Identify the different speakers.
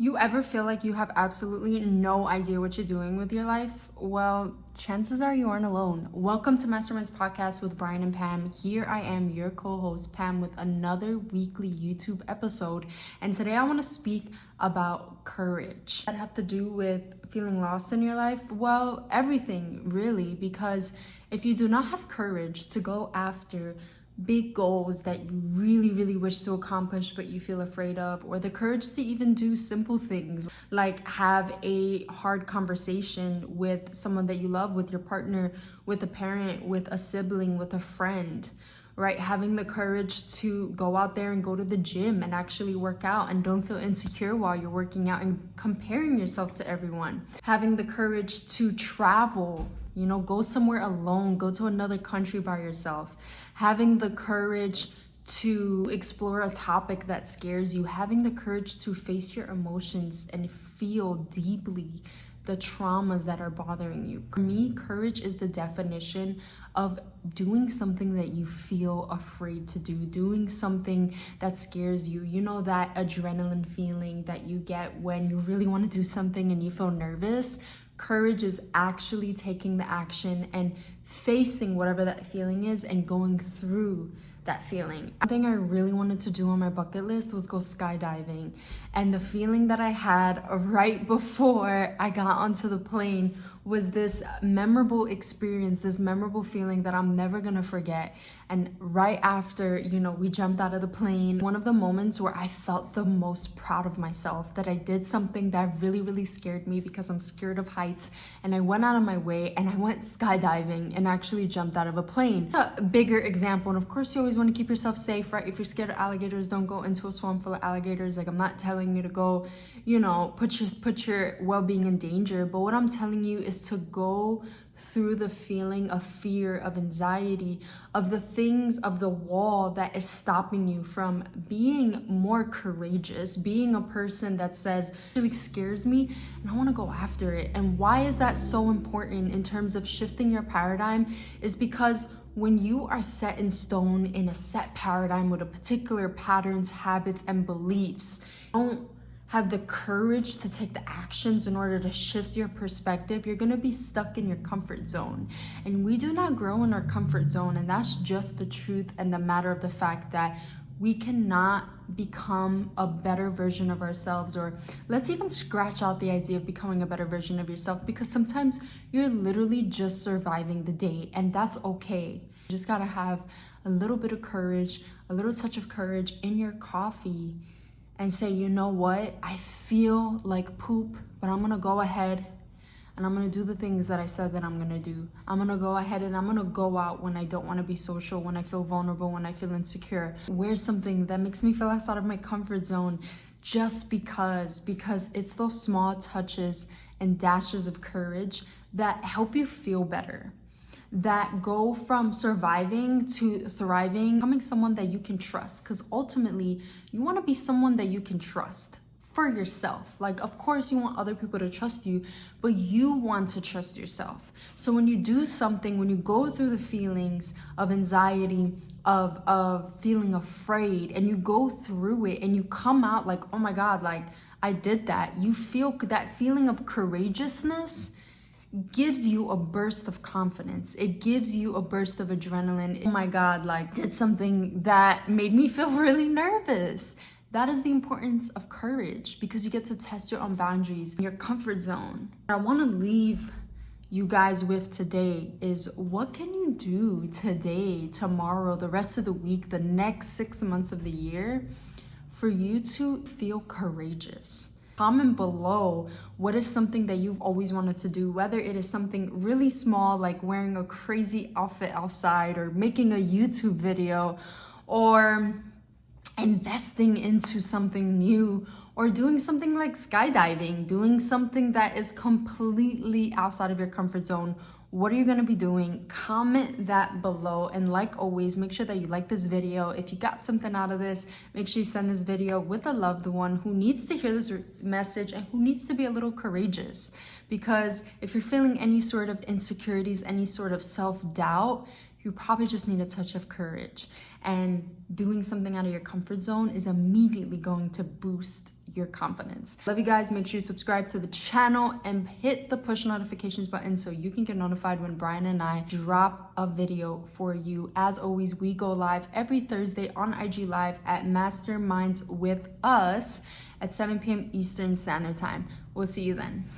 Speaker 1: You ever feel like you have absolutely no idea what you're doing with your life? Well, chances are you aren't alone. Welcome to Masterminds Podcast with Brian and Pam. Here I am, your co-host Pam, with another weekly YouTube episode. And today I want to speak about courage. That have to do with feeling lost in your life? Well, everything really, because if you do not have courage to go after big goals that you really wish to accomplish but you feel afraid of, or the courage to even do simple things like have a hard conversation with someone that you love, with your partner, with a parent, with a sibling, with a friend, right? Having the courage to go out there and go to the gym and actually work out and don't feel insecure while you're working out and comparing yourself to everyone. Having the courage to travel, go somewhere alone, go to another country by yourself. Having the courage to explore a topic that scares you. Having the courage to face your emotions and feel deeply the traumas that are bothering you. For me, courage is the definition of doing something that you feel afraid to do, doing something that scares you. You know, that adrenaline feeling that you get when you really want to do something and you feel nervous. Courage is actually taking the action and facing whatever that feeling is and going through that feeling. One thing I really wanted to do on my bucket list was go skydiving. And the feeling that I had right before I got onto the plane was this memorable experience, this memorable feeling that I'm never gonna forget. And right after, we jumped out of the plane, one of the moments where I felt the most proud of myself, that I did something that really scared me because I'm scared of heights. And I went out of my way and I went skydiving and actually jumped out of a plane. A bigger example, and of course you always want to keep yourself safe, right? If you're scared of alligators, don't go into a swamp full of alligators. Like, I'm not telling you to go, put your well-being in danger. But what I'm telling you is to go through the feeling of fear, of anxiety, of the things, of the wall that is stopping you from being more courageous, being a person that says, it really scares me and I want to go after it. And why is that so important in terms of shifting your paradigm? Is because when you are set in stone in a set paradigm with a particular patterns, habits, and beliefs, don't have the courage to take the actions in order to shift your perspective, you're going to be stuck in your comfort zone. And we do not grow in our comfort zone. And that's just the truth and the matter of the fact that we cannot become a better version of ourselves, or let's even scratch out the idea of becoming a better version of yourself, because sometimes you're literally just surviving the day, and that's okay. You just gotta have a little bit of courage, a little touch of courage in your coffee and say, you know what? I feel like poop, but I'm gonna go ahead and I'm gonna do the things that I said that I'm gonna do. I'm gonna go ahead and I'm gonna go out when I don't wanna be social, when I feel vulnerable, when I feel insecure. Wear something that makes me feel outside of my comfort zone, just because it's those small touches and dashes of courage that help you feel better, that go from surviving to thriving, becoming someone that you can trust. Because ultimately, you want to be someone that you can trust for yourself. Like, of course, you want other people to trust you, but you want to trust yourself. So when you do something, when you go through the feelings of anxiety, of feeling afraid, and you go through it and you come out like, oh my God, like I did that. You feel that feeling of courageousness gives you a burst of confidence. It gives you a burst of adrenaline. Oh my God, like did something that made me feel really nervous. That is the importance of courage, because you get to test your own boundaries in your comfort zone. What I want to leave you guys with today is, what can you do today, tomorrow, the rest of the week, the next 6 months of the year for you to feel courageous? Comment below what is something that you've always wanted to do, whether it is something really small like wearing a crazy outfit outside, or making a YouTube video, or investing into something new, or doing something like skydiving, doing something that is completely outside of your comfort zone. What are you going to be doing? Comment that below. And like always, make sure that you like this video. If you got something out of this, make sure you send this video with a loved one who needs to hear this message and who needs to be a little courageous. Because if you're feeling any sort of insecurities, any sort of self-doubt, you probably just need a touch of courage. And doing something out of your comfort zone is immediately going to boost your confidence. Love you guys. Make sure you subscribe to the channel and hit the push notifications button so you can get notified when Brian and I drop a video for you. As always, we go live every Thursday on IG Live at Masterminds with Us at 7 p.m. Eastern Standard Time. We'll see you then.